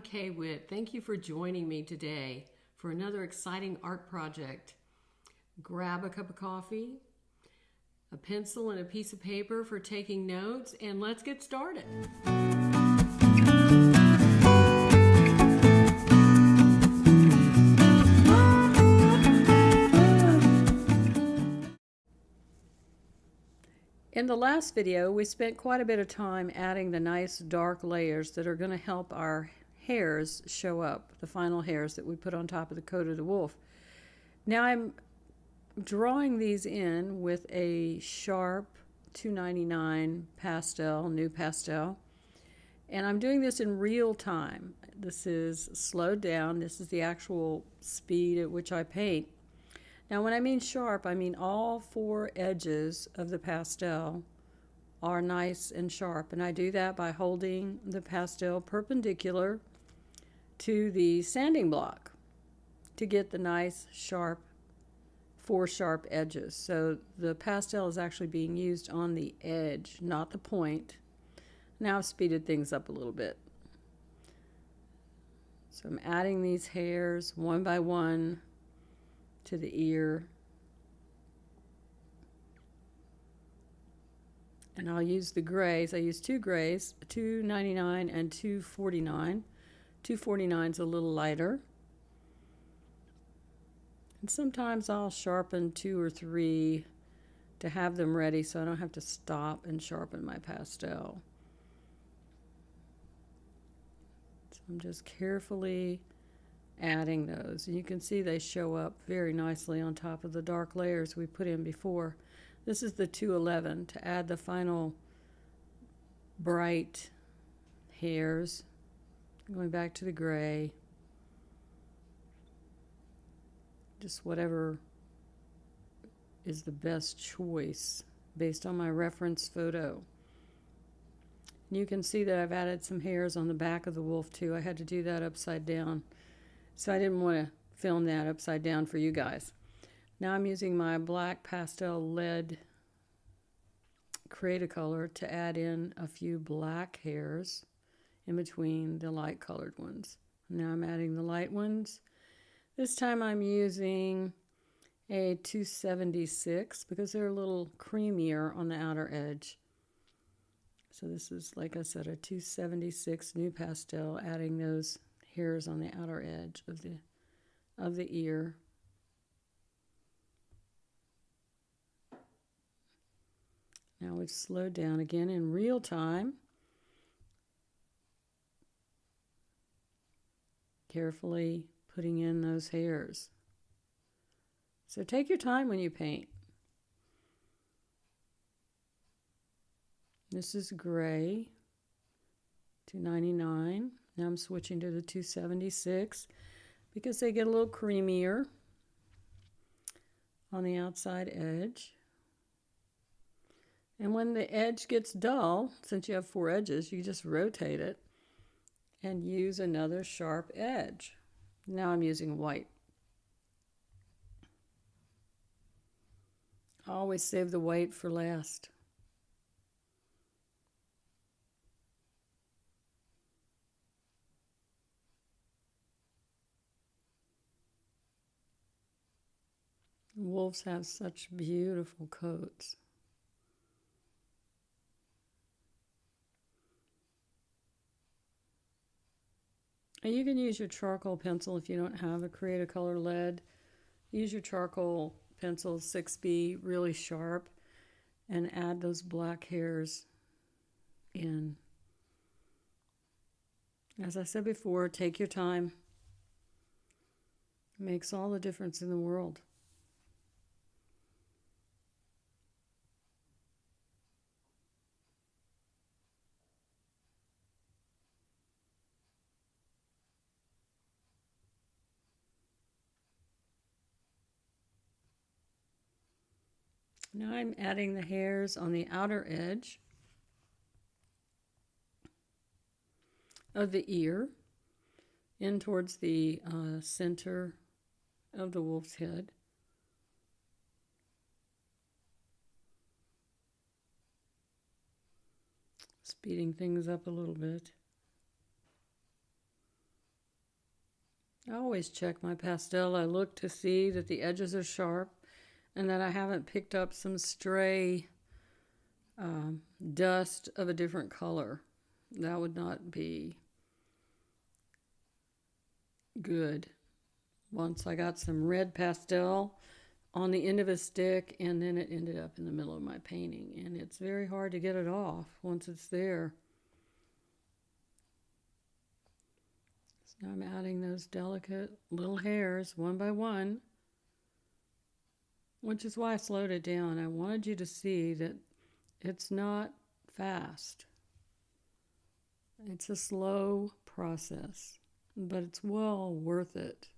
Kay Witt. Thank you for joining me today for another exciting art project. Grab a cup of coffee, a pencil and a piece of paper for taking notes, and let's get started. In the last video, we spent quite a bit of time adding the nice dark layers that are going to help our hairs show up, the final hairs that we put on top of the coat of the wolf. Now I'm drawing these in with a sharp 299 pastel, NuPastel, and I'm doing this in real time. This is slowed down. This is the actual speed at which I paint. Now when I mean sharp, I mean all four edges of the pastel are nice and sharp, and I do that by holding the pastel perpendicular to the sanding block to get the nice sharp, four sharp edges. So the pastel is actually being used on the edge, not the point. Now I've speeded things up a little bit. So I'm adding these hairs one by one to the ear, and I'll use the grays. I use two grays, 299 and 249. 249 is a little lighter, and sometimes I'll sharpen two or three to have them ready so I don't have to stop and sharpen my pastel. So I'm just carefully adding those, and you can see they show up very nicely on top of the dark layers we put in before. This is the 211 to add the final bright hairs. Going back to the gray, just whatever is the best choice based on my reference photo. And you can see that I've added some hairs on the back of the wolf too. I had to do that upside down, so I didn't want to film that upside down for you guys. Now I'm using my black pastel lead Create-A-Color to add in a few black hairs in between the light colored ones. Now I'm adding the light ones. This time I'm using a 276 because they're a little creamier on the outer edge. So this is, like I said, a 276 NuPastel, adding those hairs on the outer edge of the ear. Now we've slowed down again in real time. Carefully putting in those hairs. So take your time when you paint. This is gray, 299. Now I'm switching to the 276 because they get a little creamier on the outside edge. And when the edge gets dull, since you have four edges, you just rotate it and use another sharp edge. Now I'm using white. I always save the white for last. Wolves have such beautiful coats. And you can use your charcoal pencil if you don't have a Create-A-Color lead. Use your charcoal pencil 6B, really sharp, and add those black hairs in. As I said before, take your time. It makes all the difference in the world. Now I'm adding the hairs on the outer edge of the ear in towards the center of the wolf's head. Speeding things up a little bit. I always check my pastel. I look to see that the edges are sharp and that I haven't picked up some stray dust of a different color. That would not be good. Once I got some red pastel on the end of a stick, and then it ended up in the middle of my painting, and it's very hard to get it off once it's there. So now I'm adding those delicate little hairs one by one, which is why I slowed it down. I wanted you to see that it's not fast. It's a slow process, but it's well worth it.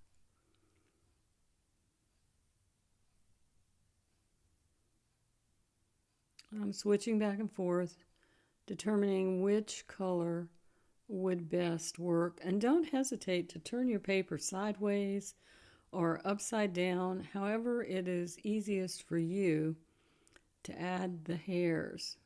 I'm switching back and forth, determining which color would best work. And don't hesitate to turn your paper sideways or upside down, however it is easiest for you to add the hairs.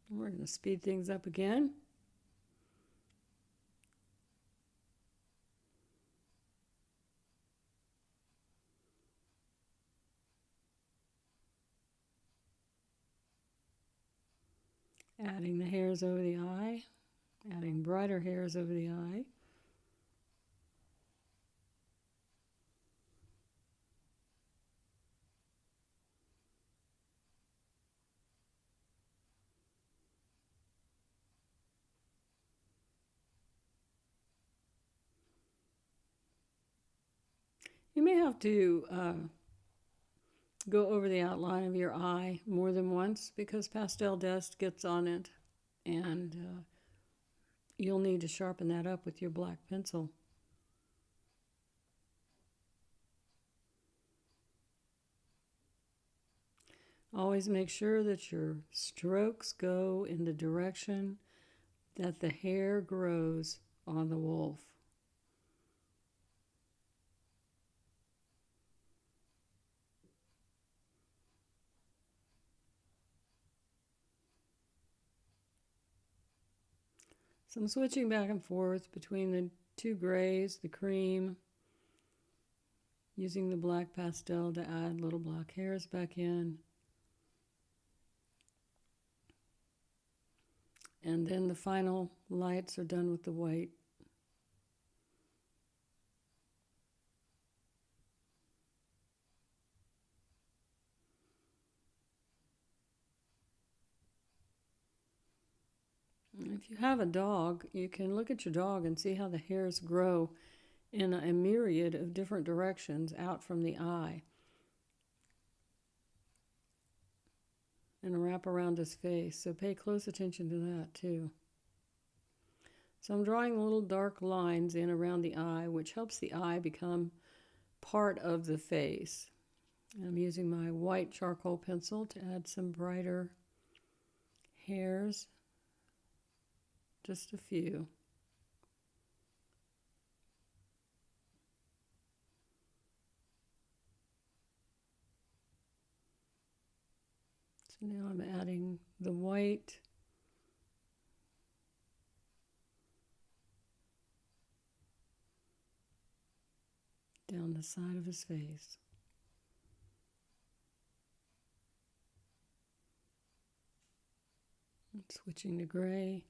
We're going to speed things up again. Adding the hairs over the eye, adding brighter hairs over the eye. You may have to go over the outline of your eye more than once because pastel dust gets on it, and you'll need to sharpen that up with your black pencil. Always make sure that your strokes go in the direction that the hair grows on the wolf. So I'm switching back and forth between the two grays, the cream, using the black pastel to add little black hairs back in. And then the final lights are done with the white. If you have a dog, you can look at your dog and see how the hairs grow in a myriad of different directions out from the eye and wrap around his face. So pay close attention to that too. So I'm drawing little dark lines in around the eye, which helps the eye become part of the face. I'm using my white charcoal pencil to add some brighter hairs. Just a few. So now I'm adding the white down the side of his face. And switching to gray.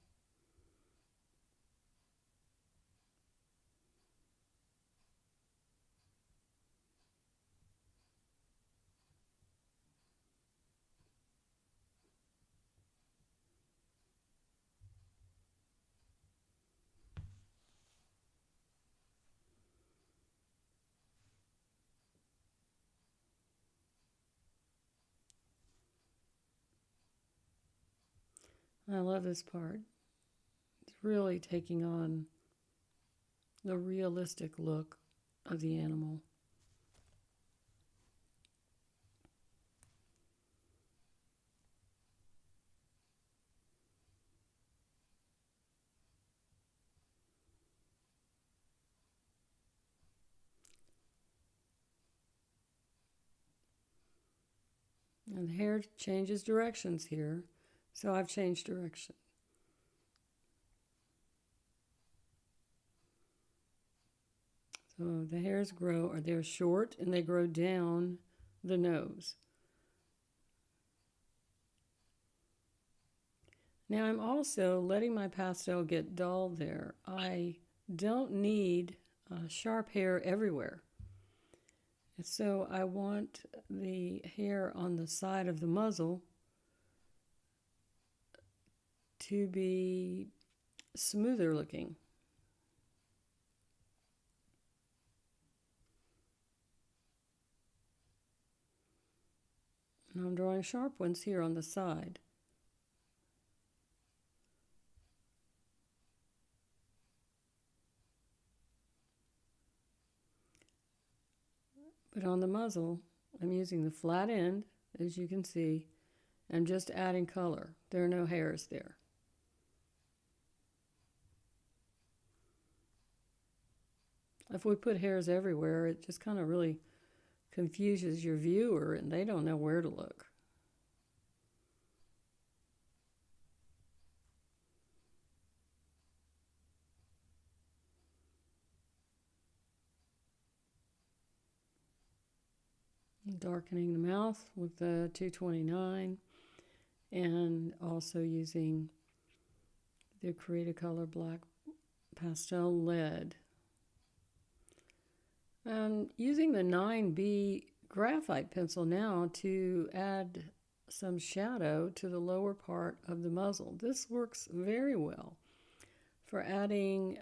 I love this part. It's really taking on the realistic look of the animal. And the hair changes directions here. So I've changed direction. So the hairs grow, or they're short and they grow down the nose. Now I'm also letting my pastel get dull there. I don't need sharp hair everywhere. So I want the hair on the side of the muzzle to be smoother looking. And I'm drawing sharp ones here on the side. But on the muzzle, I'm using the flat end, as you can see. I'm just adding color. There are no hairs there. If we put hairs everywhere, it just kind of really confuses your viewer and they don't know where to look. Darkening the mouth with the 229 and also using the Create-A-Color Black Pastel Lead. And using the 9B graphite pencil now to add some shadow to the lower part of the muzzle. This works very well for adding,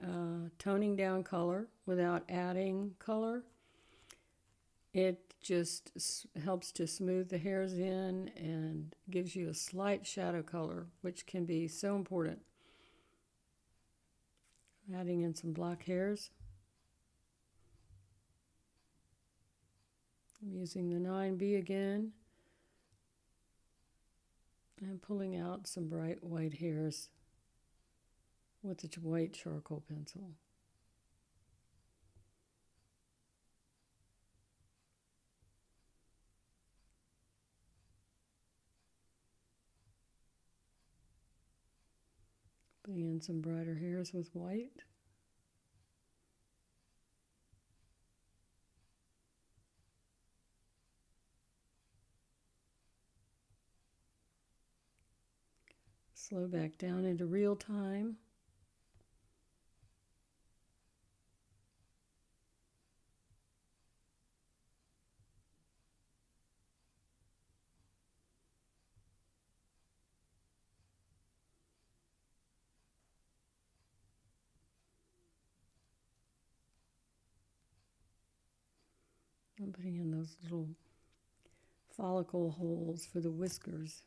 toning down color without adding color. It just helps to smooth the hairs in and gives you a slight shadow color, which can be so important. Adding in some black hairs. I'm using the 9B again. And pulling out some bright white hairs with the white charcoal pencil. Putting in some brighter hairs with white. Slow back down into real time. I'm putting in those little follicle holes for the whiskers.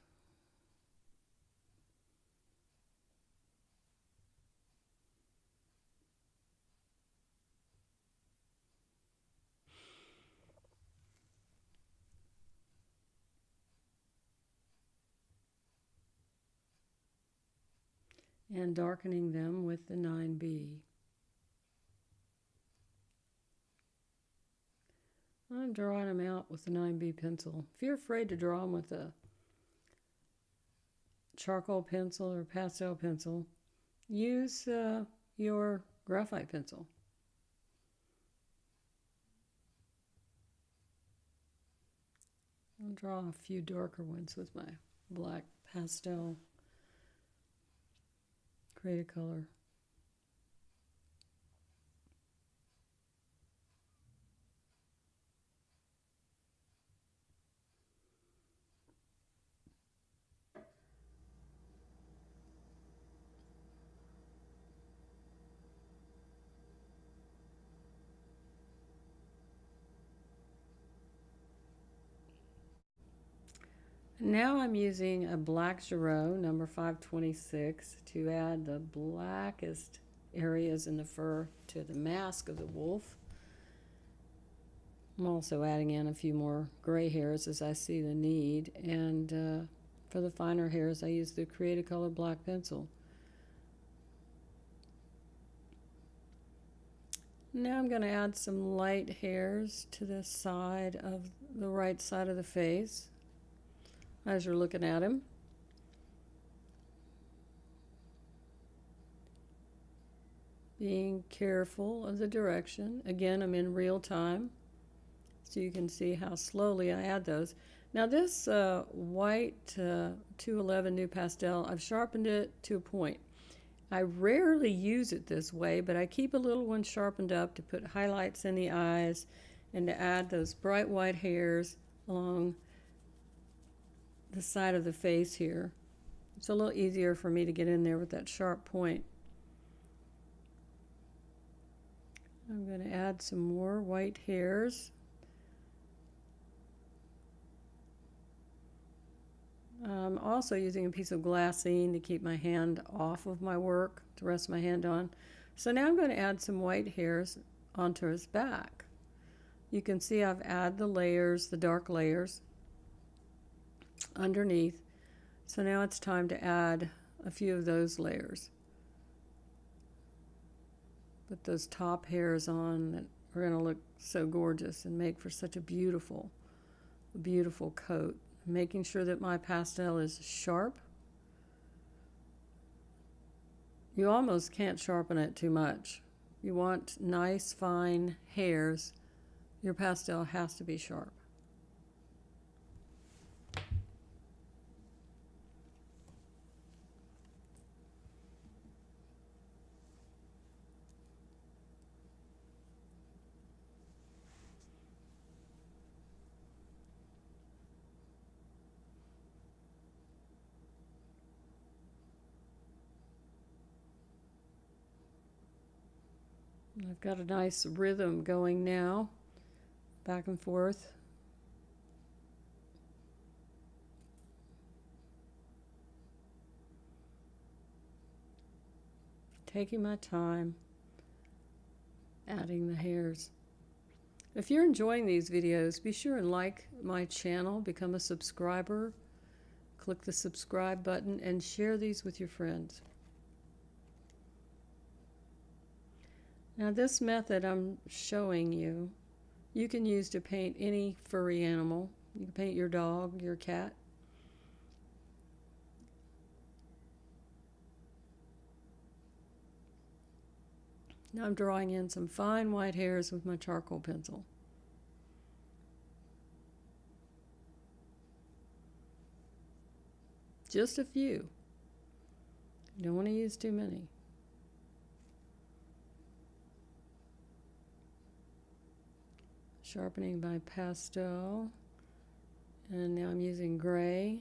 And darkening them with the 9B. I'm drawing them out with the 9B pencil. If you're afraid to draw them with a charcoal pencil or pastel pencil, use your graphite pencil. I'll draw a few darker ones with my black pastel Create-A-Color. Now I'm using a black Giraud, number 526, to add the blackest areas in the fur to the mask of the wolf. I'm also adding in a few more gray hairs as I see the need, and for the finer hairs I use the Create-A-Color black pencil. Now I'm going to add some light hairs to the side of the right side of the face as you're looking at him. being careful of the direction. Again, I'm in real time, so you can see how slowly I add those. Now this white 211 NuPastel, I've sharpened it to a point. I rarely use it this way, but I keep a little one sharpened up to put highlights in the eyes and to add those bright white hairs along the side of the face here. It's a little easier for me to get in there with that sharp point. I'm going to add some more white hairs. I'm also using a piece of glassine to keep my hand off of my work, to rest my hand on. So now I'm going to add some white hairs onto his back. You can see I've added the layers, the dark layers, underneath. So now it's time to add a few of those layers. Put those top hairs on that are going to look so gorgeous and make for such a beautiful, beautiful coat. Making sure that my pastel is sharp. You almost can't sharpen it too much. You want nice, fine hairs. Your pastel has to be sharp. I've got a nice rhythm going now, back and forth. Taking my time, adding the hairs. If you're enjoying these videos, be sure and like my channel, become a subscriber, click the subscribe button, and share these with your friends. Now this method I'm showing you, you can use to paint any furry animal. You can paint your dog, your cat. Now I'm drawing in some fine white hairs with my charcoal pencil. Just a few. You don't want to use too many. Sharpening by pastel, and now I'm using gray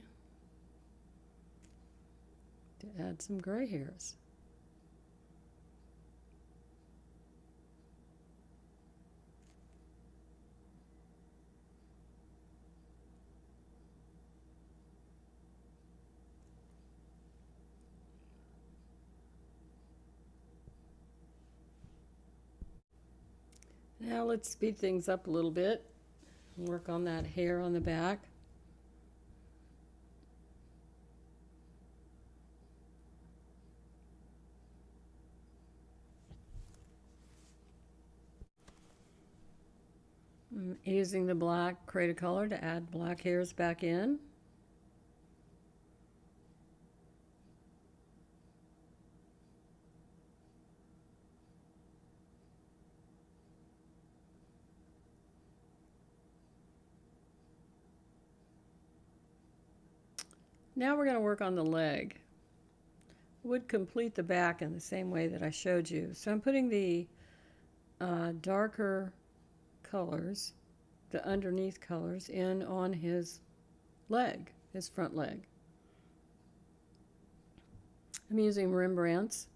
to add some gray hairs. Now let's speed things up a little bit and work on that hair on the back. I'm using the black Cretacolor to add black hairs back in. Now we're going to work on the leg. Would complete the back in the same way that I showed you. So I'm putting the darker colors, the underneath colors, in on his leg, his front leg. I'm using Rembrandt's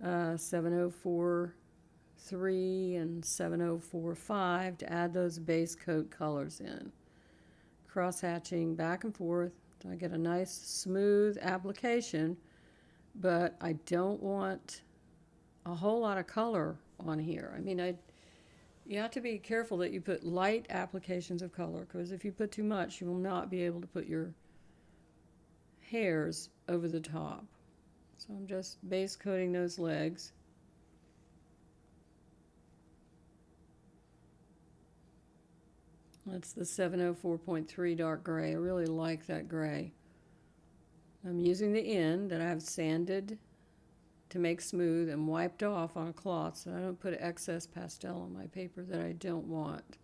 7043 and 7045 to add those base coat colors in. Cross hatching back and forth. I get a nice smooth application, but I don't want a whole lot of color on here. I mean, you have to be careful that you put light applications of color, because if you put too much, you will not be able to put your hairs over the top. So I'm just base coating those legs. That's the 704.3 dark gray. I really like that gray. I'm using the end that I've sanded to make smooth and wiped off on a cloth so I don't put excess pastel on my paper that I don't want.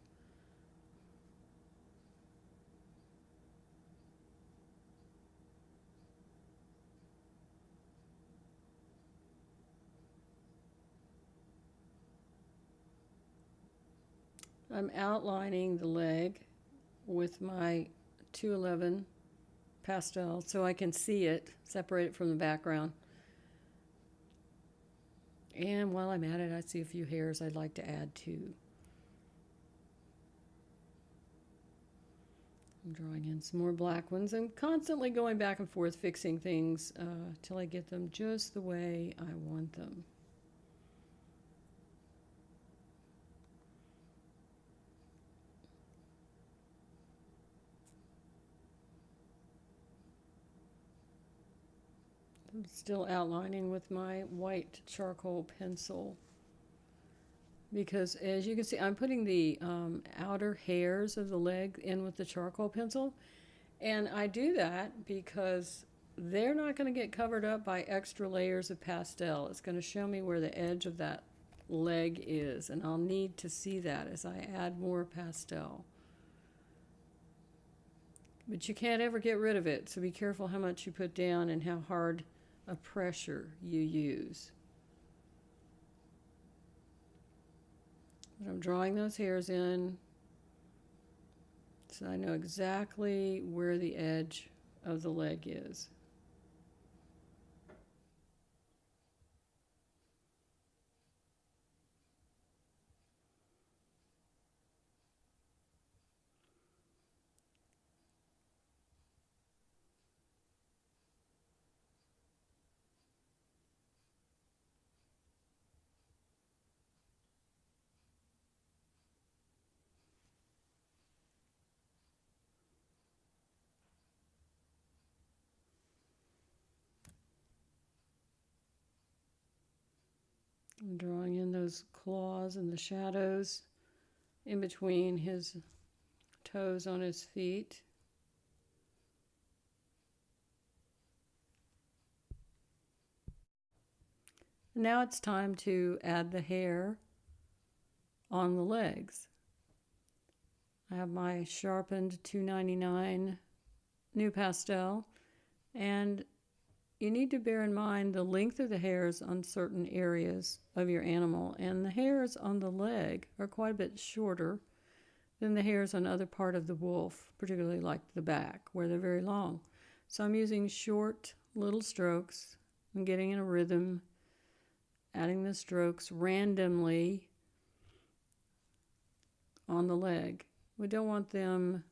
I'm outlining the leg with my 211 pastel so I can see it, separate it from the background. And while I'm at it, I see a few hairs I'd like to add too. I'm drawing in some more black ones. I'm constantly going back and forth fixing things till I get them just the way I want them. I'm still outlining with my white charcoal pencil because, as you can see, I'm putting the outer hairs of the leg in with the charcoal pencil, and I do that because they're not going to get covered up by extra layers of pastel. It's going to show me where the edge of that leg is, and I'll need to see that as I add more pastel. But you can't ever get rid of it, so be careful how much you put down and how hard a pressure you use. But I'm drawing those hairs in so I know exactly where the edge of the leg is. I'm drawing in those claws and the shadows in between his toes on his feet. Now it's time to add the hair on the legs. I have my sharpened 299 NuPastel, and you need to bear in mind the length of the hairs on certain areas of your animal, and the hairs on the leg are quite a bit shorter than the hairs on other part of the wolf, particularly like the back, where they're very long. So I'm using short little strokes. I'm getting in a rhythm, adding the strokes randomly on the leg. We don't want them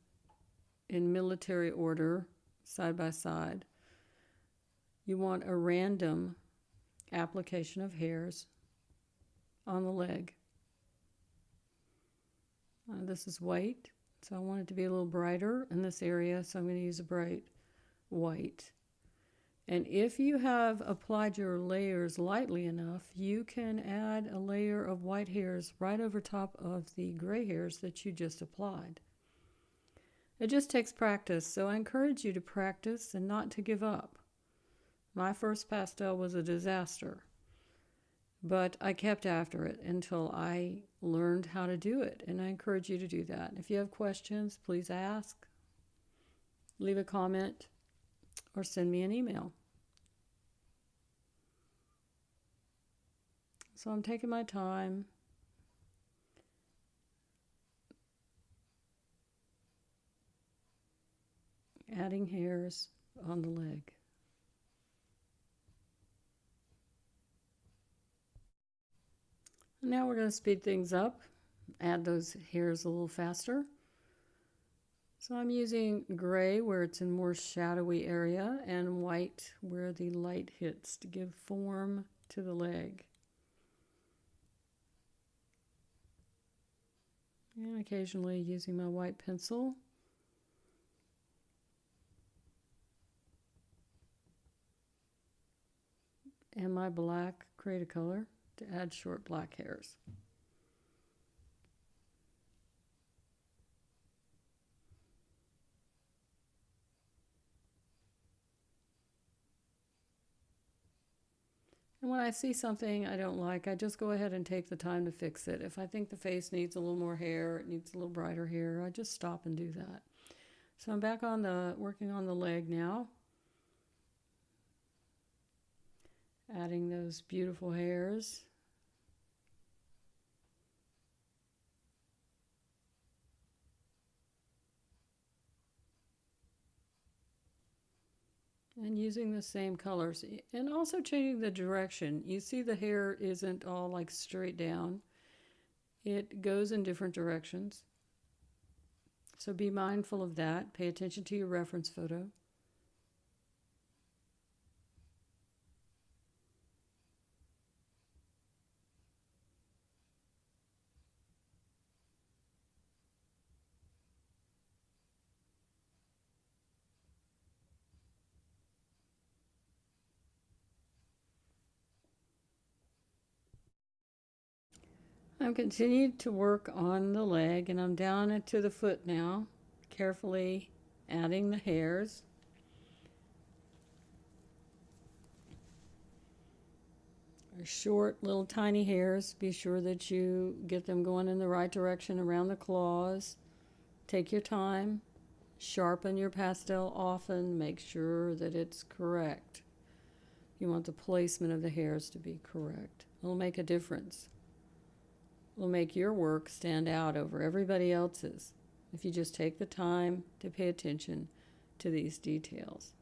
in military order, side by side. You want a random application of hairs on the leg. This is white, so I want it to be a little brighter in this area, so I'm going to use a bright white. And if you have applied your layers lightly enough, you can add a layer of white hairs right over top of the gray hairs that you just applied. It just takes practice, so I encourage you to practice and not to give up. My first pastel was a disaster, but I kept after it until I learned how to do it, and I encourage you to do that. If you have questions, please ask, leave a comment, or send me an email. So I'm taking my time, adding hairs on the leg. Now we're going to speed things up, add those hairs a little faster. So I'm using gray where it's in more shadowy area and white where the light hits to give form to the leg. And occasionally using my white pencil. And my black Cretacolor to add short black hairs. And when I see something I don't like, I just go ahead and take the time to fix it. If I think the face needs a little more hair, it needs a little brighter hair, I just stop and do that. So I'm back on working on the leg now. Adding those beautiful hairs. And using the same colors. And also changing the direction. You see the hair isn't all like straight down. It goes in different directions. So be mindful of that. Pay attention to your reference photo. I've continued to work on the leg, and I'm down to the foot now, carefully adding the hairs. They're short, little tiny hairs. Be sure that you get them going in the right direction around the claws. Take your time. Sharpen your pastel often. Make sure that it's correct. You want the placement of the hairs to be correct. It'll make a difference. Will make your work stand out over everybody else's if you just take the time to pay attention to these details.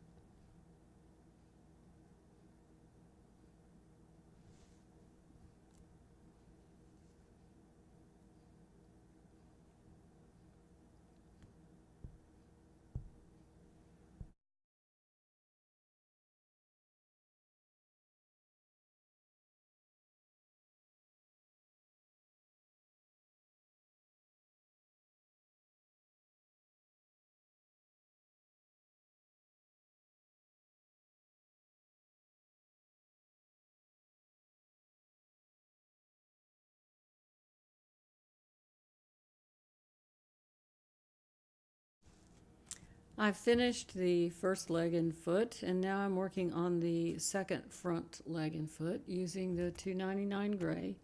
I've finished the first leg and foot, and now I'm working on the second front leg and foot using the 299 gray,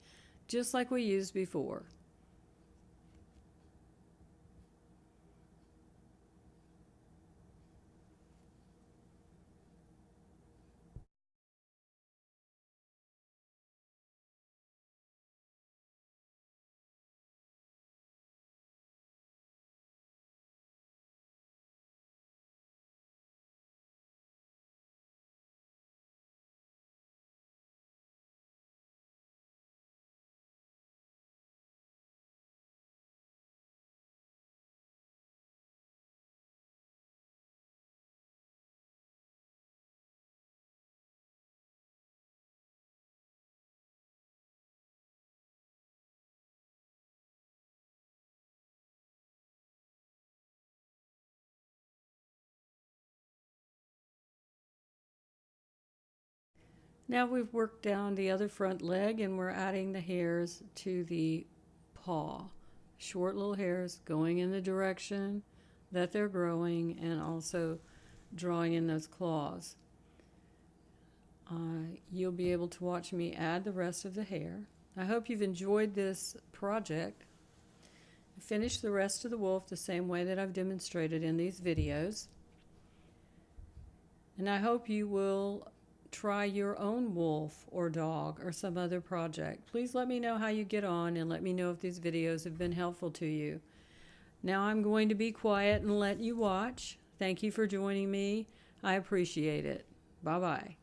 just like we used before. Now we've worked down the other front leg, and we're adding the hairs to the paw. Short little hairs going in the direction that they're growing, and also drawing in those claws. You'll be able to watch me add the rest of the hair. I hope you've enjoyed this project. Finish the rest of the wolf the same way that I've demonstrated in these videos. And I hope you will try your own wolf or dog or some other project. Please let me know how you get on, and let me know if these videos have been helpful to you. Now I'm going to be quiet and let you watch. Thank you for joining me. I appreciate it. Bye-bye.